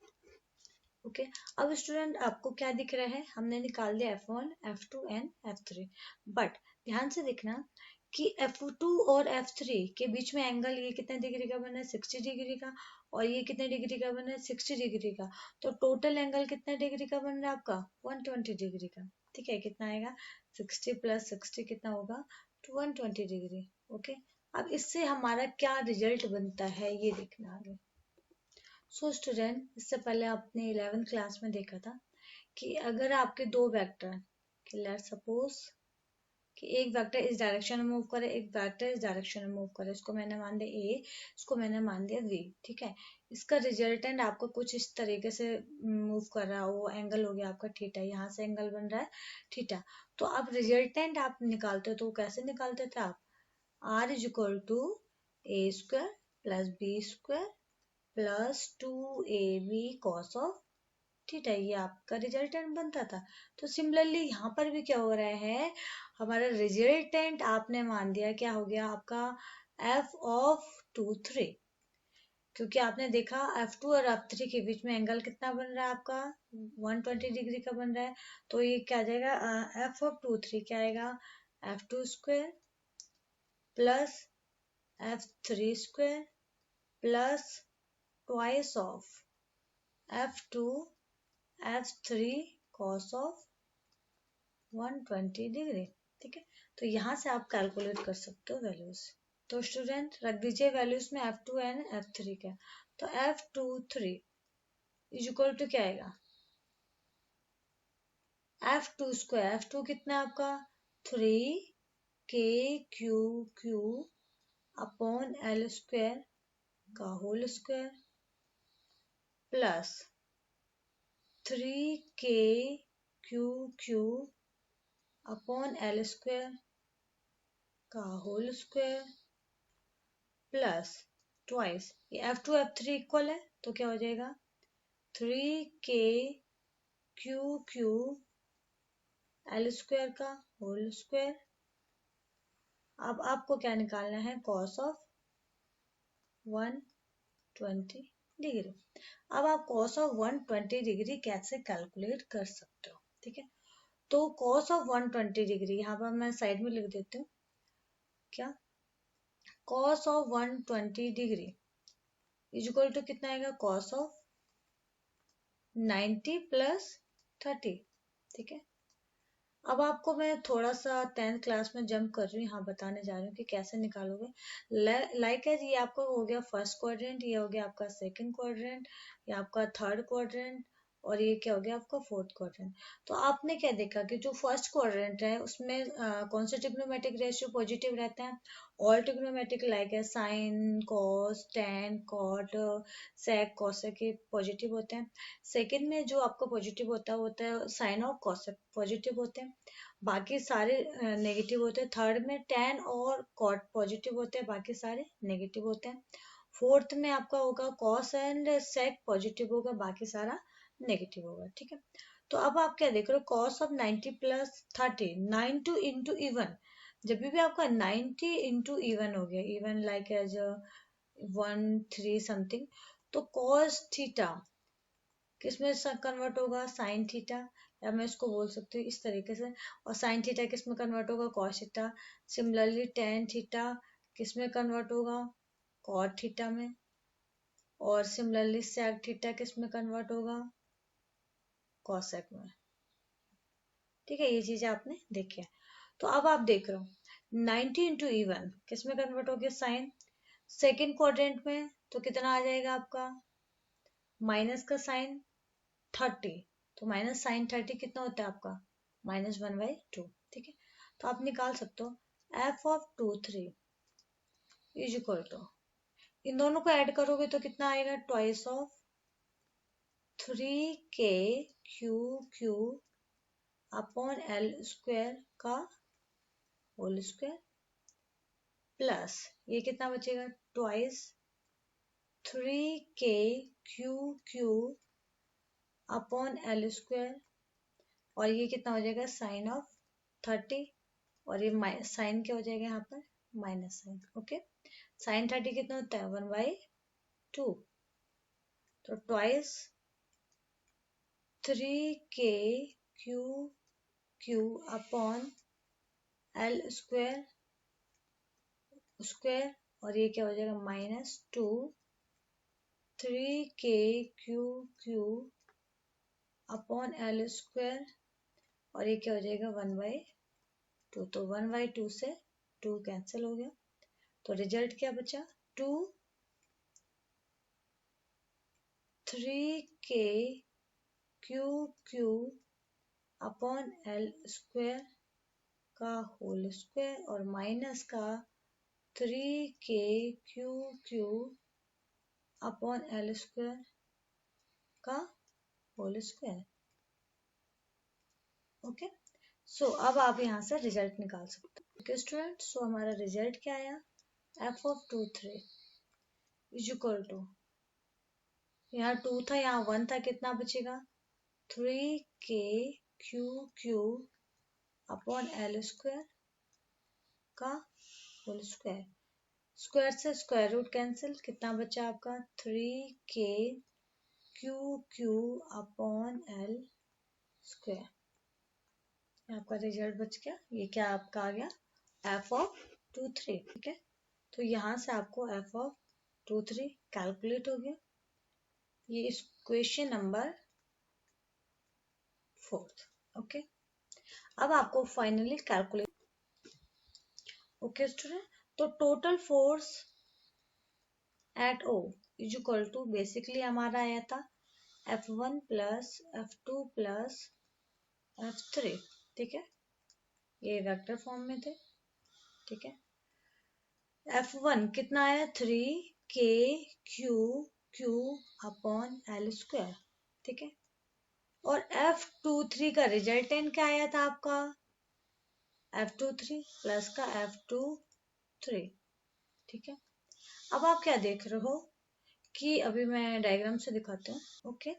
ओके, अब स्टूडेंट आपको क्या दिख रहा है, हमने निकाल दिया F1 F2 and F3। But ध्यान से देखना कि F2 और F3 के बीच में एंगल ये कितने डिग्री का बना है, 60 डिग्री का, और ये कितने डिग्री का बना है, 60 डिग्री का। तो टोटल एंगल कितने डिग्री का बन रहा है आपका, 120 डिग्री का। ठीक है, कितना आएगा, 60 प्लस 60 कितना होगा, 120 डिग्री। ओके, अब इससे हमारा क्या रिजल्ट बनता है ये देखना आगे। सो स्टूडेंट, इससे पहले आपने 11th क्लास में देखा था कि अगर आपके दो वेक्टर, लेट सपोज कि एक वेक्टर इस डायरेक्शन में मूव करे, एक वेक्टर इस डायरेक्शन में मूव करे, इसको मैंने मान दिया ए, इसको मैंने मान दिया बी। ठीक है, इसका रिजल्टेंट आपको कुछ इस तरीके से मूव कर रहा हो, वो एंगल हो गया आपका थीटा, यहाँ से एंगल बन रहा है थीटा। तो आप रिजल्टेंट आप निकालते हो तो कैसे निकालते थे आप, R is equal to A square plus B square plus 2ab cos of theta, ये आपका रिजल्टेंट बनता था। तो सिमिलरली यहाँ पर भी क्या हो रहा है, हमारा रिजल्टेंट आपने मान दिया क्या हो गया आपका, f ऑफ 2 3, क्योंकि आपने देखा F2 और F3 के बीच में एंगल कितना बन रहा है आपका, 120 डिग्री का बन रहा है। तो ये क्या आ जाएगा, f ऑफ 2 3 क्या आएगा, F2 square plus F3 square plus twice of F2 F3 cos of 120 degree. ठीक है, तो यहाँ से आप कैलकुलेट कर सकते हो वैल्यूज। तो स्टूडेंट रख दीजिए वैल्यूज में F2 एंड F3 का। तो F23 इज इक्वल टू क्या आएगा, F2 स्क्वायर, F2 कितना है आपका 3 k अपॉन L स्क्वायर का whole square plus 3 k upon L square का होल स्क्वायर प्लस ट्वाइस, ये F2 F3 इक्वल है तो क्या हो जाएगा, 3 k L स्क्वायर का होल स्क्वायर। अब आपको क्या निकालना है, कॉस ऑफ 120 डिग्री। अब आप कॉस ऑफ 120 डिग्री कैसे कैलकुलेट कर सकते हो। ठीक है, तो कॉस ऑफ 120 डिग्री यहाँ पर मैं साइड में लिख देती हूँ, क्या cos of 120 degree is equal to कितना आएगा, कॉस ऑफ 90 प्लस 30। ठीक है, अब आपको मैं थोड़ा सा 10th क्लास में जंप कर रही हूँ, यहाँ बताने जा रही हूँ कि कैसे निकालोगे। लाइक है ये आपका हो गया फर्स्ट क्वाड्रेंट, ये हो गया आपका सेकंड क्वाड्रेंट, ये आपका थर्ड क्वाड्रेंट, और ये क्या हो गया आपका फोर्थ क्वाड्रेंट। तो आपने क्या देखा कि जो फर्स्ट क्वाड्रेंट है उसमें कौन से ट्रिग्नोमेट्रिक रेशियो पॉजिटिव रहते हैं, ऑल ट्रिग्नोमेट्रिक लाइक है sine cos tan cot sec cosec के पॉजिटिव होते हैं। सेकंड में जो आपका पॉजिटिव होता है साइन ऑफ कॉसेक पॉजिटिव होते हैं, बाकी सारे नेगेटिव होते हैं। थर्ड में टेन और कॉट पॉजिटिव होते हैं, बाकी सारे नेगेटिव होते हैं। फोर्थ में आपका होगा कॉस एंड सेक पॉजिटिव होगा, बाकी सारा नेगेटिव होगा। ठीक है, तो अब आप क्या देख रहे हो, cos of 90 plus 30, 90 into even, जब भी आपका 90 इंटू इवन हो गया, इवन लाइक एज 1 3 समथिंग, तो कॉस थीटा किस में कन्वर्ट होगा, साइन थीटा, या मैं इसको बोल सकती हूँ इस तरीके से, और साइन थीटा किस में कन्वर्ट होगा, cos theta. Similarly tan theta किस में कन्वर्ट होगा, कॉट थीटा में, और सिमिलरली सेक थीटा किस में कन्वर्ट होगा, कॉसेक में। ठीक है, ये चीजें आपने देखी है। तो अब आप देख रहे हो 90 इंटू इवन किस में कन्वर्ट हो गया, साइन। सेकेंड क्वाड्रेंट में तो कितना आ जाएगा आपका, माइनस का साइन 30, तो माइनस साइन 30 कितना होता है आपका, -1/2। ठीक है, तो आप निकाल सकते हो f of 2 3 is equal to, इन दोनों को ऐड करोगे तो कितना आएगा, twice of 3 k upon L square का होल स्क्वायर प्लस ये कितना बचेगा, twice 3 k upon L square, और ये कितना हो जाएगा साइन ऑफ 30, और ये साइन क्या हो जाएगा यहाँ पर माइनस साइन। ओके, साइन 30 कितना होता है 1/2, तो twice 3k Q Q upon L square square, और ये क्या हो जाएगा -2 3k Q Q upon L square, और ये क्या हो जाएगा 1/2, तो 1/2 से 2 कैंसिल हो गया, तो रिजल्ट क्या बचा 2 3k Q Q upon L square का होल स्क्वायर, और माइनस का 3k Q Q upon L square का होल स्क्वायर। ओके, सो अब आप यहाँ से रिजल्ट निकाल सकते हो। ओके स्टूडेंट, सो हमारा रिजल्ट क्या आया, f of 2 3 is equal to, यहाँ 2 था यहाँ 1 था, कितना बचेगा 3k Q Q upon L square का होल स्क्वायर, स्क्वायर से स्क्वायर रूट कैंसिल, कितना बचा आपका 3k Q Q upon L square, आपका रिजल्ट बच गया। ये क्या आपका आ गया f of 2 3। ठीक है, तो यहाँ से आपको f of 2 3 कैलकुलेट हो गया। ये इस क्वेश्चन नंबर 4। ओके, अब आपको फाइनली कैलकुलेट। ओके स्टूडेंट, तो total force at O is equal to, basically हमारा आया था F1 plus F2 plus F3। ठीक है, ये वेक्टर फॉर्म में थे। ठीक है, F1 कितना आया 3k Q Q upon L square. ठीक है, और F23 का रिजल्टेंट क्या आया था आपका F23 प्लस का F23। ठीक है, अब आप क्या देख रहे हो कि अभी मैं डायग्राम से दिखाती हूँ। ओके,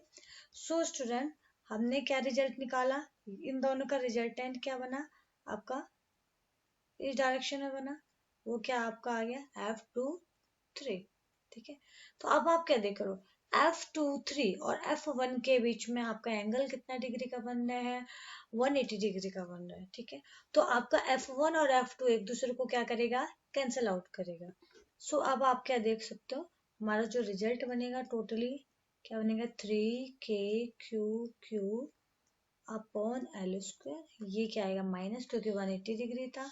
सो स्टूडेंट, हमने क्या रिजल्ट निकाला, इन दोनों का रिजल्टेंट क्या बना आपका, इस डायरेक्शन में बना, वो क्या आपका आ गया F23। ठीक है, तो अब आप क्या देख रहे हो F23 और F1 के बीच में आपका एंगल कितना डिग्री का बन रहा है 180 डिग्री का बन रहा है। ठीक है, तो आपका F1 और F2 एक दूसरे को क्या करेगा कैंसिल आउट करेगा। सो अब आप क्या देख सकते हो, हमारा जो रिजल्ट बनेगा टोटली क्या बनेगा 3k Q Q upon L square, ये क्या आएगा माइनस, क्योंकि 180 डिग्री था,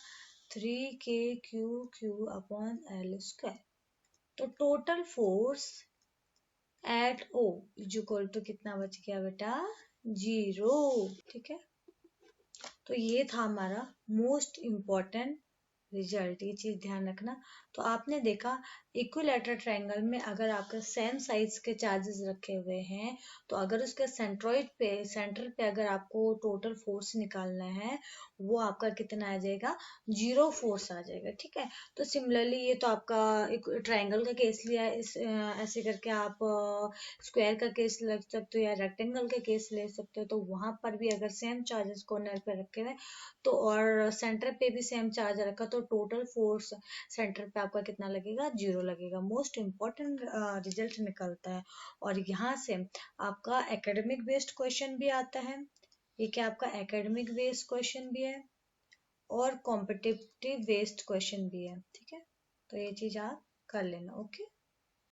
3k Q Q upon L square, तो total force at O is equal to कितना बच गया बेटा 0। ठीक है, तो ये था हमारा मोस्ट इम्पॉर्टेंट रिजल्ट, ये चीज ध्यान रखना। तो आपने देखा इक्विलैटरल ट्रायंगल में अगर आपका सेम साइज के चार्जेस रखे हुए हैं, तो अगर उसके सेंट्रोइड पे सेंटर पे अगर आपको टोटल फोर्स निकालना है, वो आपका कितना आ जाएगा 0 फोर्स आ जाएगा। ठीक है, तो सिमिलरली ये तो आपका ट्रायंगल का केस लिया है, इस ऐसे करके आप स्क्वायर का केस ले सकते हो या रेक्टेंगल का केस ले सकते हो, तो वहां पर भी अगर सेम चार्जेस कॉर्नर पे रखे हुए तो और सेंटर पे भी सेम चार्ज रखा, तो टोटल फोर्स सेंटर पे आपका कितना लगेगा 0 लगेगा। मोस्ट इम्पॉर्टेंट रिजल्ट निकलता है, और यहाँ से आपका एकेडमिक बेस्ड क्वेश्चन भी आता है। ये क्या आपका एकेडमिक बेस्ड क्वेश्चन भी है और कॉम्पिटिटिव बेस्ड क्वेश्चन भी है। ठीक है, तो ये चीज आप कर लेना। ओके।